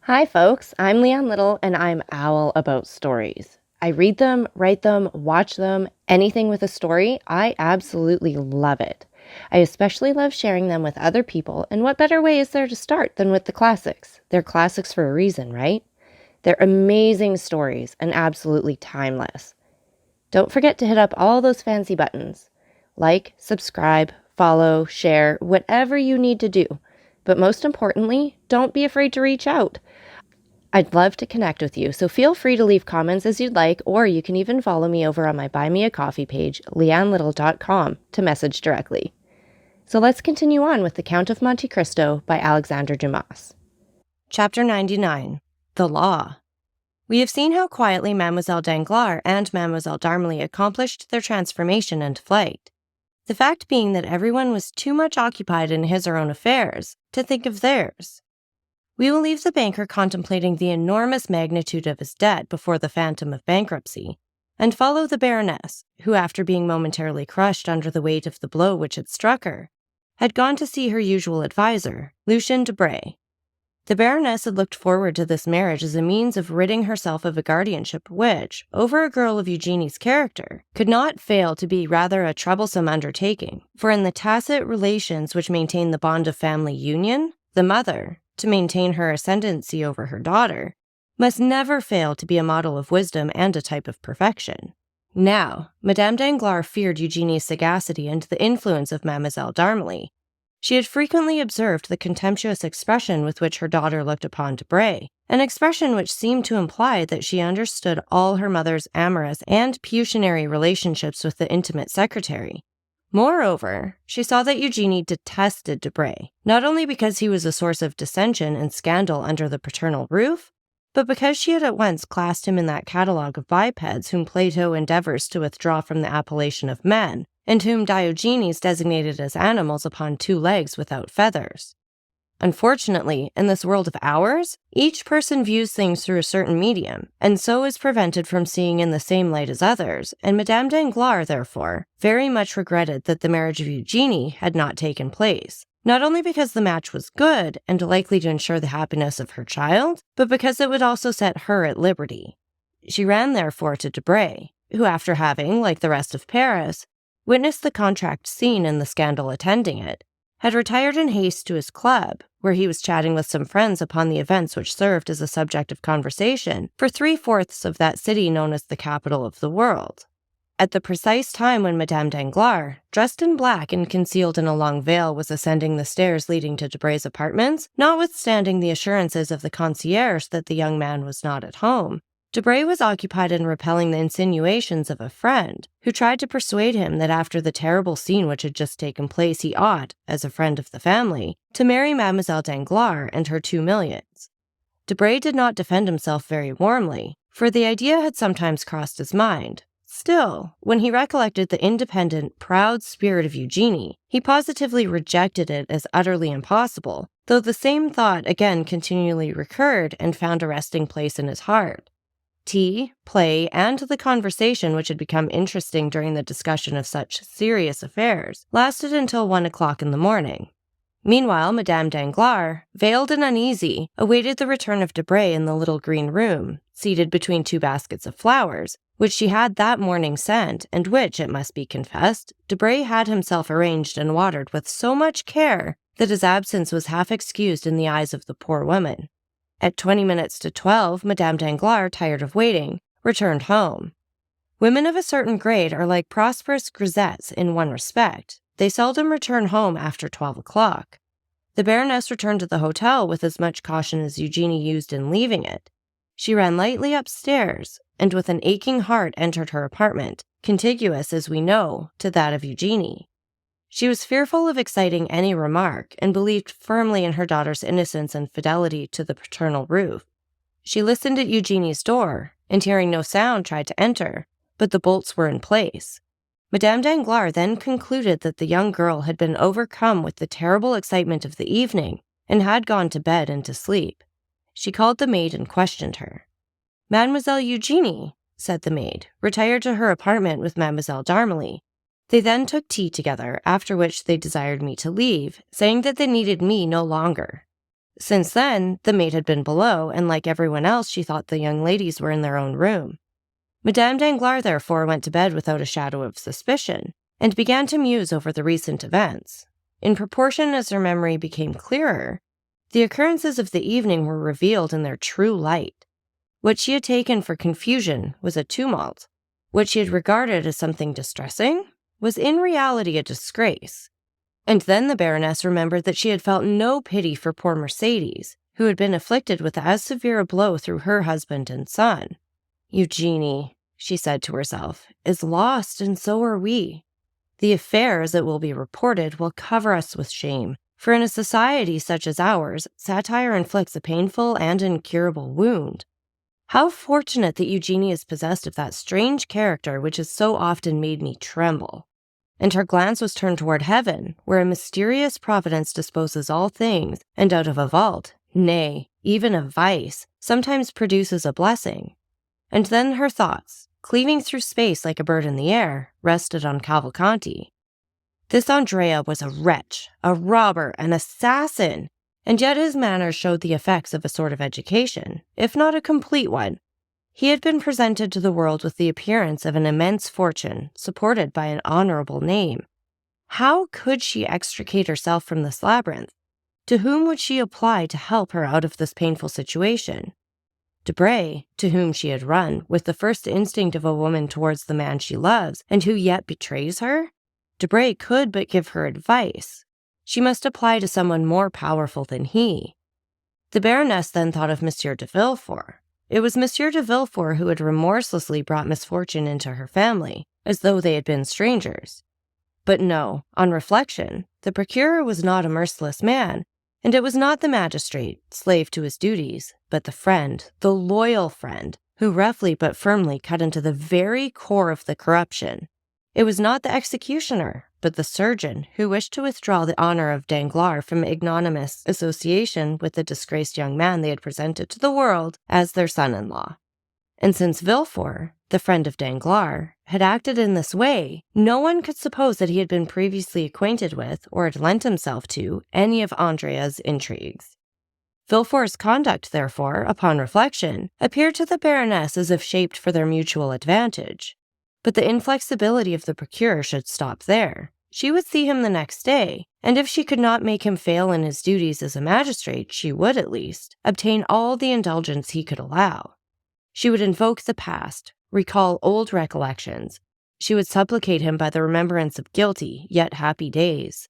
Hi, folks. I'm Leanne Little, and I'm owl about stories. I read them, write them, watch them, anything with a story. I absolutely love it. I especially love sharing them with other people, and what better way is there to start than with the classics? They're classics for a reason, right? They're amazing stories and absolutely timeless. Don't forget to hit up all those fancy buttons. Like, subscribe, follow, share, whatever you need to do. But most importantly, don't be afraid to reach out. I'd love to connect with you, so feel free to leave comments as you'd like, or you can even follow me over on my Buy Me a Coffee page, leannelittle.com, to message directly. So let's continue on with The Count of Monte Cristo by Alexandre Dumas. Chapter 99. The Law. We have seen how quietly Mademoiselle Danglars and Mademoiselle d'Armilly accomplished their transformation and flight. The fact being that everyone was too much occupied in his or own affairs to think of theirs. We will leave the banker contemplating the enormous magnitude of his debt before the phantom of bankruptcy, and follow the Baroness, who, after being momentarily crushed under the weight of the blow which had struck her, had gone to see her usual adviser, Lucien Debray. The Baroness had looked forward to this marriage as a means of ridding herself of a guardianship which, over a girl of Eugénie's character, could not fail to be rather a troublesome undertaking, for in the tacit relations which maintain the bond of family union, the mother, to maintain her ascendancy over her daughter, must never fail to be a model of wisdom and a type of perfection. Now, Madame Danglars feared Eugénie's sagacity and the influence of Mademoiselle d'Armilly. She had frequently observed the contemptuous expression with which her daughter looked upon Debray, an expression which seemed to imply that she understood all her mother's amorous and pecuniary relationships with the intimate secretary. Moreover, she saw that Eugénie detested Debray, not only because he was a source of dissension and scandal under the paternal roof, but because she had at once classed him in that catalogue of bipeds whom Plato endeavors to withdraw from the appellation of men, and whom Diogenes designated as animals upon 2 legs without feathers. Unfortunately, in this world of ours, each person views things through a certain medium, and so is prevented from seeing in the same light as others, and Madame Danglars, therefore, very much regretted that the marriage of Eugénie had not taken place, not only because the match was good and likely to ensure the happiness of her child, but because it would also set her at liberty. She ran therefore to Debray, who, after having, like the rest of Paris, witnessed the contract scene and the scandal attending it, had retired in haste to his club, where he was chatting with some friends upon the events which served as a subject of conversation for 3/4 of that city known as the capital of the world. At the precise time when Madame Danglars, dressed in black and concealed in a long veil, was ascending the stairs leading to Debray's apartments, notwithstanding the assurances of the concierge that the young man was not at home, Debray was occupied in repelling the insinuations of a friend, who tried to persuade him that after the terrible scene which had just taken place he ought, as a friend of the family, to marry Mademoiselle Danglars and her 2 millions. Debray did not defend himself very warmly, for the idea had sometimes crossed his mind. Still, when he recollected the independent, proud spirit of Eugénie, he positively rejected it as utterly impossible, though the same thought again continually recurred and found a resting place in his heart. Tea, play, and the conversation which had become interesting during the discussion of such serious affairs lasted until 1 o'clock in the morning. Meanwhile, Madame Danglars, veiled and uneasy, awaited the return of Debray in the little green room, seated between 2 baskets of flowers, which she had that morning sent, and which, it must be confessed, Debray had himself arranged and watered with so much care that his absence was half excused in the eyes of the poor woman. At 20 minutes to 12, Madame Danglars, tired of waiting, returned home. Women of a certain grade are like prosperous grisettes in one respect. They seldom return home after 12 o'clock. The Baroness returned to the hotel with as much caution as Eugénie used in leaving it. She ran lightly upstairs, and with an aching heart entered her apartment, contiguous, as we know, to that of Eugénie. She was fearful of exciting any remark, and believed firmly in her daughter's innocence and fidelity to the paternal roof. She listened at Eugénie's door, and hearing no sound tried to enter, but the bolts were in place. Madame Danglars then concluded that the young girl had been overcome with the terrible excitement of the evening, and had gone to bed and to sleep. She called the maid and questioned her. "Mademoiselle Eugénie," said the maid, "retired to her apartment with Mademoiselle d'Armilly. They then took tea together, after which they desired me to leave, saying that they needed me no longer." Since then, the maid had been below, and like everyone else, she thought the young ladies were in their own room. Madame Danglars, therefore, went to bed without a shadow of suspicion, and began to muse over the recent events. In proportion as her memory became clearer, the occurrences of the evening were revealed in their true light. What she had taken for confusion was a tumult. What she had regarded as something distressing was in reality a disgrace. And then the Baroness remembered that she had felt no pity for poor Mercedes, who had been afflicted with as severe a blow through her husband and son. Eugenie, she said to herself, is lost, and so are we. The affair, as it will be reported, will cover us with shame, for in a society such as ours, satire inflicts a painful and incurable wound. How fortunate that Eugenie is possessed of that strange character which has so often made me tremble. And her glance was turned toward heaven, where a mysterious providence disposes all things, and out of a vault, nay, even a vice, sometimes produces a blessing. And then her thoughts, cleaving through space like a bird in the air, rested on Cavalcanti. This Andrea was a wretch, a robber, an assassin, and yet his manners showed the effects of a sort of education, if not a complete one. He had been presented to the world with the appearance of an immense fortune, supported by an honorable name. How could she extricate herself from this labyrinth? To whom would she apply to help her out of this painful situation? Debray, to whom she had run, with the first instinct of a woman towards the man she loves, and who yet betrays her? Debray could but give her advice. She must apply to someone more powerful than he. The Baroness then thought of Monsieur de Villefort. It was Monsieur de Villefort who had remorselessly brought misfortune into her family, as though they had been strangers. But no, on reflection, the procureur was not a merciless man, and it was not the magistrate, slave to his duties, but the friend, the loyal friend, who roughly but firmly cut into the very core of the corruption. It was not the executioner, but the surgeon, who wished to withdraw the honor of Danglars from ignominious association with the disgraced young man they had presented to the world as their son-in-law. And since Villefort, the friend of Danglars, had acted in this way, no one could suppose that he had been previously acquainted with, or had lent himself to, any of Andrea's intrigues. Villefort's conduct, therefore, upon reflection, appeared to the Baroness as if shaped for their mutual advantage. But the inflexibility of the procureur should stop there. She would see him the next day, and if she could not make him fail in his duties as a magistrate, she would, at least, obtain all the indulgence he could allow. She would invoke the past, recall old recollections. She would supplicate him by the remembrance of guilty, yet happy days.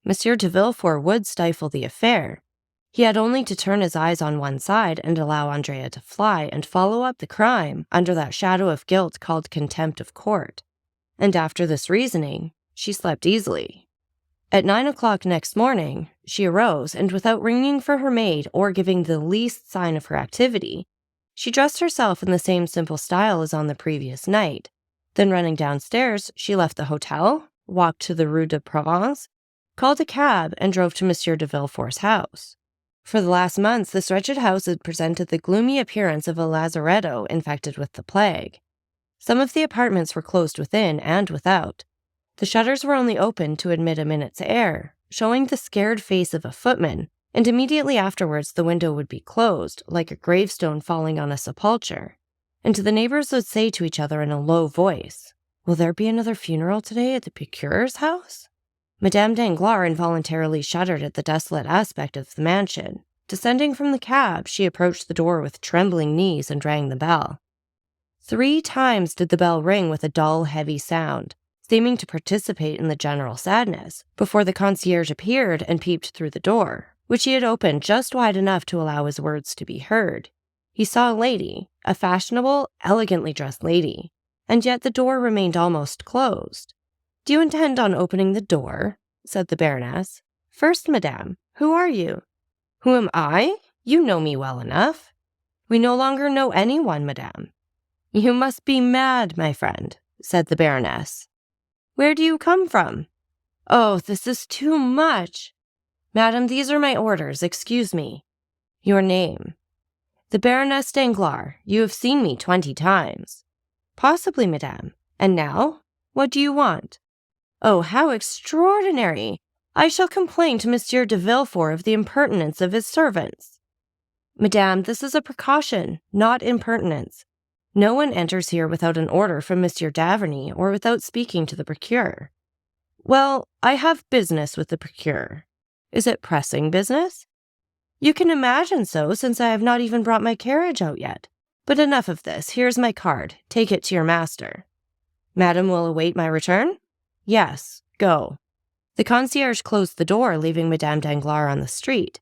Monsieur de Villefort would stifle the affair. He had only to turn his eyes on one side and allow Andrea to fly and follow up the crime under that shadow of guilt called contempt of court. And after this reasoning, she slept easily. At 9 o'clock next morning, she arose, and without ringing for her maid or giving the least sign of her activity, she dressed herself in the same simple style as on the previous night. Then running downstairs, she left the hotel, walked to the Rue de Provence, called a cab, and drove to Monsieur de Villefort's house. For the last months, this wretched house had presented the gloomy appearance of a lazaretto infected with the plague. Some of the apartments were closed within and without. The shutters were only opened to admit a minute's air, showing the scared face of a footman, and immediately afterwards the window would be closed, like a gravestone falling on a sepulchre. And the neighbors would say to each other in a low voice, "Will there be another funeral today at the procureur's house?" Madame Danglars involuntarily shuddered at the desolate aspect of the mansion. Descending from the cab, she approached the door with trembling knees and rang the bell. 3 times did the bell ring with a dull, heavy sound, seeming to participate in the general sadness, before the concierge appeared and peeped through the door, which he had opened just wide enough to allow his words to be heard. He saw a lady, a fashionable, elegantly dressed lady, and yet the door remained almost closed. "Do you intend on opening the door?" said the Baroness. "First, madame, who are you?" "Who am I? You know me well enough." "We no longer know anyone, madame." "You must be mad, my friend," said the Baroness. "Where do you come from?" "Oh, this is too much." "Madame, these are my orders. Excuse me." "Your name?" "The Baroness Danglars. You have seen me 20 times." "Possibly, madame. And now? What do you want?" "Oh, how extraordinary! I shall complain to Monsieur de Villefort of the impertinence of his servants. Madame, this is a precaution, not impertinence. No one enters here without an order from Monsieur d'Averny or without speaking to the procureur. Well, I have business with the procureur. Is it pressing business? You can imagine so, since I have not even brought my carriage out yet. But enough of this. Here's my card. Take it to your master. Madame will await my return? Yes, go. The concierge closed the door, leaving Madame Danglars on the street.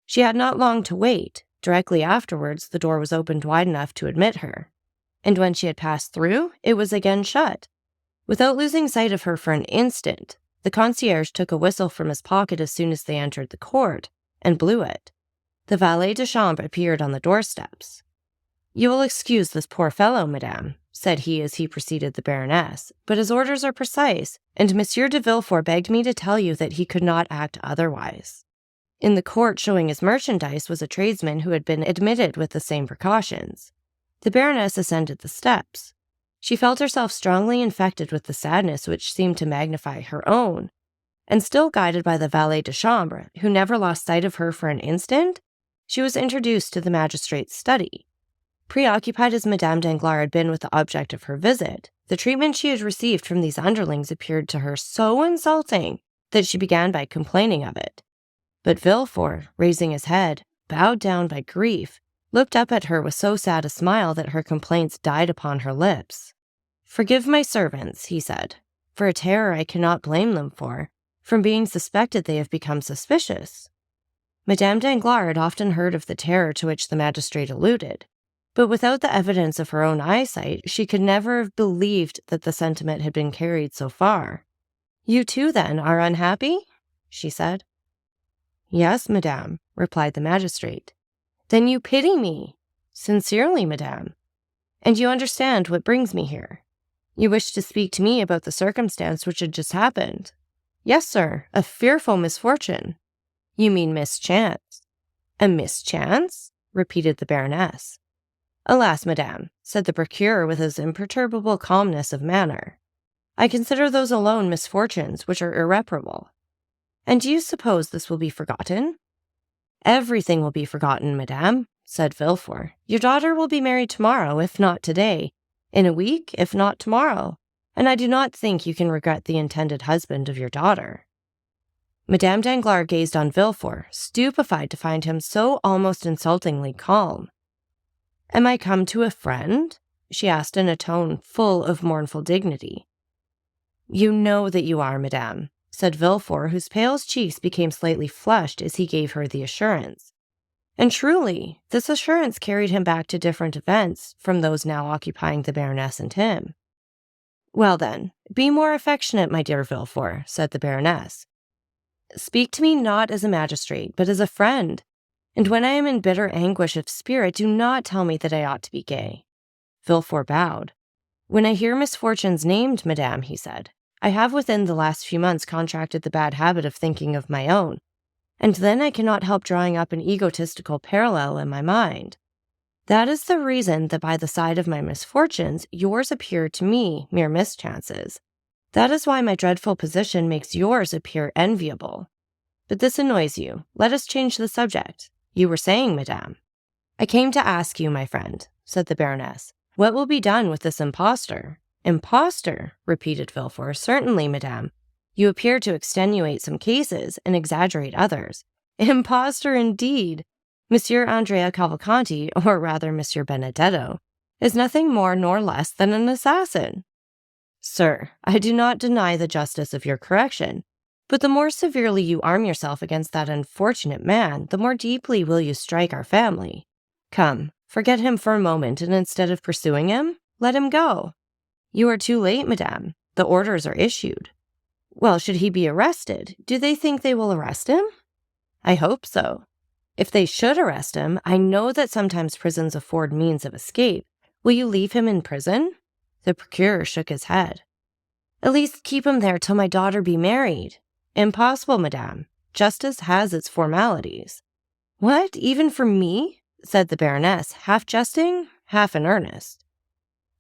She had not long to wait. Directly afterwards, the door was opened wide enough to admit her. And when she had passed through, it was again shut. Without losing sight of her for an instant, the concierge took a whistle from his pocket as soon as they entered the court, and blew it. The valet de chambre appeared on the doorsteps. You will excuse this poor fellow, madame, said he as he preceded the baroness, but his orders are precise, and Monsieur de Villefort begged me to tell you that he could not act otherwise. In the court showing his merchandise was a tradesman who had been admitted with the same precautions. The baroness ascended the steps. She felt herself strongly infected with the sadness which seemed to magnify her own, and still guided by the valet de chambre, who never lost sight of her for an instant, she was introduced to the magistrate's study. Preoccupied as Madame Danglars had been with the object of her visit, the treatment she had received from these underlings appeared to her so insulting that she began by complaining of it. But Villefort, raising his head, bowed down by grief, looked up at her with so sad a smile that her complaints died upon her lips. Forgive my servants, he said, for a terror I cannot blame them for. From being suspected they have become suspicious. Madame Danglars had often heard of the terror to which the magistrate alluded, but without the evidence of her own eyesight, she could never have believed that the sentiment had been carried so far. You too, then, are unhappy? She said. Yes, madame, replied the magistrate. Then you pity me? Sincerely, madame. And you understand what brings me here? You wish to speak to me about the circumstance which had just happened? Yes, sir, a fearful misfortune. You mean mischance. A mischance? Repeated the baroness. Alas, madame, said the procureur with his imperturbable calmness of manner, I consider those alone misfortunes which are irreparable. And do you suppose this will be forgotten? Everything will be forgotten, madame, said Villefort. Your daughter will be married tomorrow, if not today, in a week, if not tomorrow, and I do not think you can regret the intended husband of your daughter. Madame Danglars gazed on Villefort, stupefied to find him so almost insultingly calm. Am I come to a friend? She asked in a tone full of mournful dignity. You know that you are, madame, said Villefort, whose pale cheeks became slightly flushed as he gave her the assurance. And truly, this assurance carried him back to different events from those now occupying the baroness and him. Well then, be more affectionate, my dear Villefort, said the baroness. Speak to me not as a magistrate, but as a friend, and when I am in bitter anguish of spirit, do not tell me that I ought to be gay. Villefort bowed. When I hear misfortunes named, madame, he said, I have within the last few months contracted the bad habit of thinking of my own, and then I cannot help drawing up an egotistical parallel in my mind. That is the reason that by the side of my misfortunes, yours appear to me mere mischances. That is why my dreadful position makes yours appear enviable. But this annoys you. Let us change the subject. You were saying, madame. I came to ask you, my friend, said the baroness, what will be done with this impostor? Impostor, repeated Villefort. Certainly, madame. You appear to extenuate some cases and exaggerate others. Impostor indeed! Monsieur Andrea Cavalcanti, or rather Monsieur Benedetto, is nothing more nor less than an assassin. Sir, I do not deny the justice of your correction, but the more severely you arm yourself against that unfortunate man, the more deeply will you strike our family. Come, forget him for a moment, and instead of pursuing him, let him go. You are too late, madame. The orders are issued. Well, should he be arrested? Do they think they will arrest him? I hope so. If they should arrest him, I know that sometimes prisons afford means of escape. Will you leave him in prison? The procureur shook his head. At least keep him there till my daughter be married. Impossible, madame. Justice has its formalities. What, even for me? Said the baroness, half jesting, half in earnest.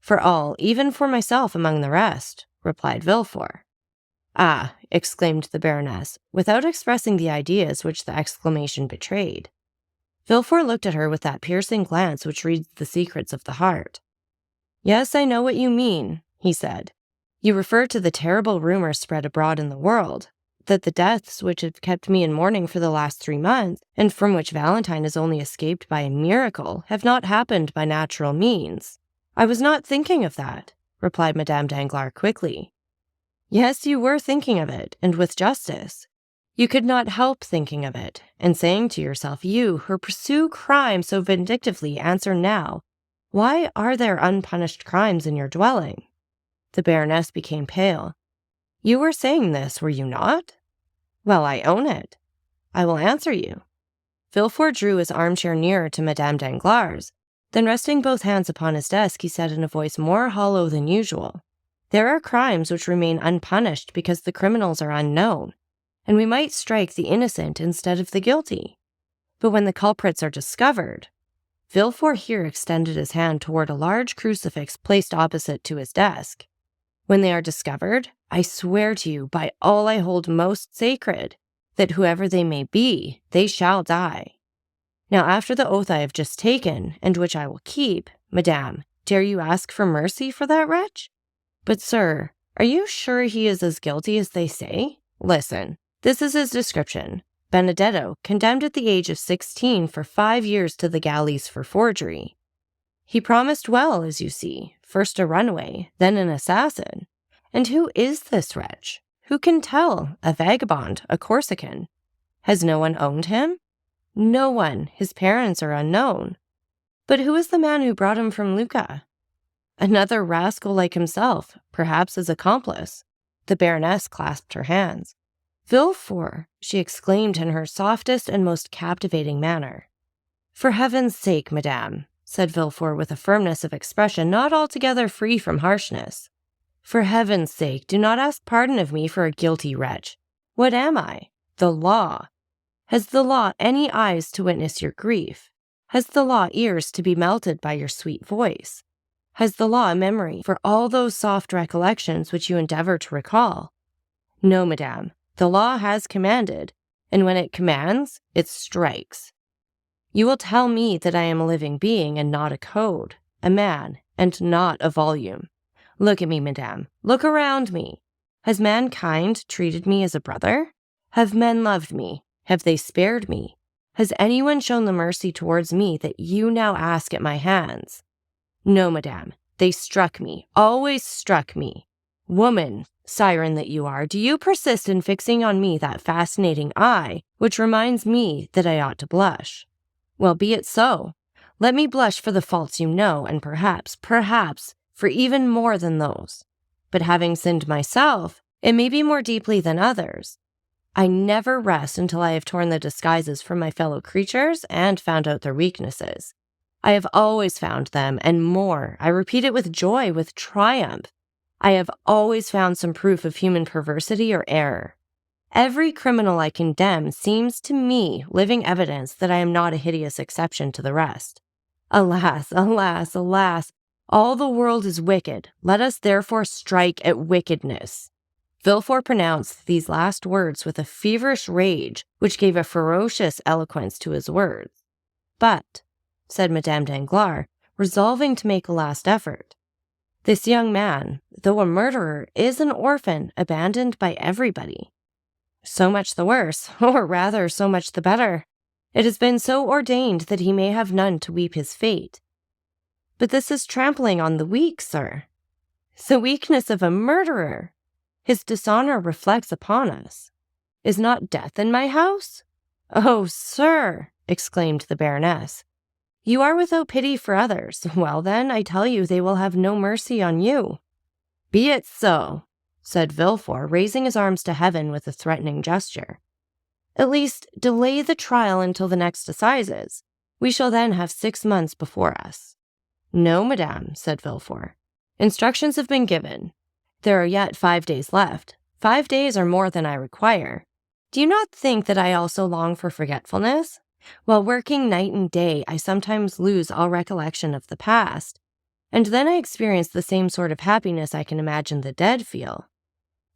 For all, even for myself among the rest, replied Villefort. "Ah," exclaimed the Baroness, without expressing the ideas which the exclamation betrayed. Villefort looked at her with that piercing glance which reads the secrets of the heart. "Yes, I know what you mean," he said. "You refer to the terrible rumors spread abroad in the world, that the deaths which have kept me in mourning for the last 3 months, and from which Valentine has only escaped by a miracle, have not happened by natural means." "I was not thinking of that," replied Madame Danglars quickly. "Yes, you were thinking of it, and with justice. You could not help thinking of it, and saying to yourself, you who pursue crime so vindictively, answer now, why are there unpunished crimes in your dwelling?" The Baroness became pale. "You were saying this, were you not?" "Well, I own it. I will answer you." Villefort drew his armchair nearer to Madame Danglars. Then, resting both hands upon his desk, he said in a voice more hollow than usual, "There are crimes which remain unpunished because the criminals are unknown, and we might strike the innocent instead of the guilty. But when the culprits are discovered—" Villefort here extended his hand toward a large crucifix placed opposite to his desk. "When they are discovered, I swear to you, by all I hold most sacred, that whoever they may be, they shall die. Now, after the oath I have just taken, and which I will keep, Madame, dare you ask for mercy for that wretch? But, sir, are you sure he is as guilty as they say? Listen, this is his description. Benedetto, condemned at the age of 16 for 5 years to the galleys for forgery. He promised well, as you see, first a runaway, then an assassin. And who is this wretch? Who can tell? A vagabond, a Corsican. Has no one owned him? No one. His parents are unknown. But who is the man who brought him from Lucca? Another rascal like himself, perhaps his accomplice." The Baroness clasped her hands. "Villefort!" she exclaimed in her softest and most captivating manner. "For heaven's sake, madame," said Villefort with a firmness of expression not altogether free from harshness, "for heaven's sake, do not ask pardon of me for a guilty wretch. What am I? The law. Has the law any eyes to witness your grief? Has the law ears to be melted by your sweet voice? Has the law a memory for all those soft recollections which you endeavor to recall? No, madame, the law has commanded, and when it commands, it strikes. You will tell me that I am a living being and not a code, a man, and not a volume. Look at me, madame. Look around me. Has mankind treated me as a brother? Have men loved me? Have they spared me? Has anyone shown the mercy towards me that you now ask at my hands? No, madame. They struck me, always struck me. Woman, siren that you are, do you persist in fixing on me that fascinating eye, which reminds me that I ought to blush? Well, be it so. Let me blush for the faults you know, and perhaps, for even more than those. But having sinned myself, it may be more deeply than others. I never rest until I have torn the disguises from my fellow creatures and found out their weaknesses. I have always found them, and more. I repeat it with joy, with triumph. I have always found some proof of human perversity or error. Every criminal I condemn seems to me living evidence that I am not a hideous exception to the rest. Alas, alas, alas! All the world is wicked. Let us therefore strike at wickedness." Villefort pronounced these last words with a feverish rage which gave a ferocious eloquence to his words. "But," said Madame Danglars, resolving to make a last effort, "this young man, though a murderer, is an orphan, abandoned by everybody." "So much the worse, or rather, so much the better. It has been so ordained that he may have none to weep his fate." "But this is trampling on the weak, sir." "The weakness of a murderer! His dishonor reflects upon us. Is not death in my house?" "Oh, sir!" exclaimed the Baroness. "You are without pity for others. Well, then, I tell you they will have no mercy on you." "Be it so," said Villefort, raising his arms to heaven with a threatening gesture. "At least, delay the trial until the next assizes. We shall then have 6 months before us." "No, madame," said Villefort. "Instructions have been given. There are yet 5 days left. 5 days are more than I require. Do you not think that I also long for forgetfulness? While working night and day, I sometimes lose all recollection of the past, and then I experience the same sort of happiness I can imagine the dead feel.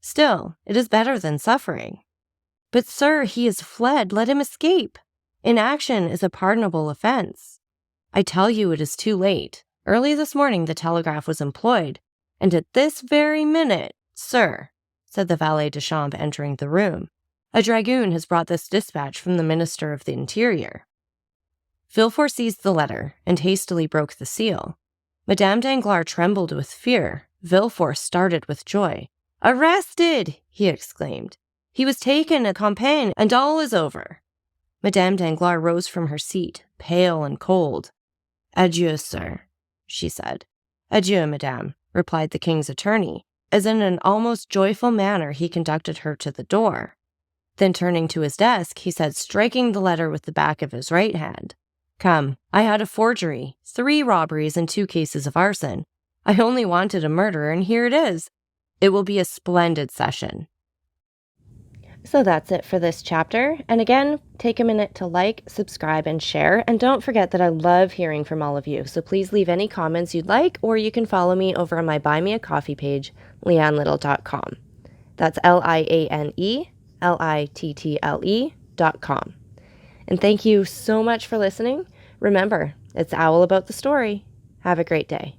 Still, it is better than suffering. But sir, he has fled. Let him escape. Inaction is a pardonable offense. I tell you it is too late. Early this morning the telegraph was employed, and at this very minute, sir, said the valet de chambre entering the room, a dragoon has brought this dispatch from the Minister of the Interior. Villefort seized the letter and hastily broke the seal. Madame Danglars trembled with fear. Villefort started with joy. "Arrested!" he exclaimed. "He was taken at Compiègne, and all is over." Madame Danglars rose from her seat, pale and cold. "Adieu, sir," she said. "Adieu, madame," replied the king's attorney, as in an almost joyful manner he conducted her to the door. Then turning to his desk, he said, striking the letter with the back of his right hand, "Come, I had a forgery, 3 robberies, and 2 cases of arson. I only wanted a murder, and here it is. It will be a splendid session." So that's it for this chapter. And again, take a minute to like, subscribe, and share. And don't forget that I love hearing from all of you. So please leave any comments you'd like, or you can follow me over on my Buy Me a Coffee page, leannelittle.com. That's LIANELITTLE.com. And thank you so much for listening. Remember, it's Owl about the story. Have a great day.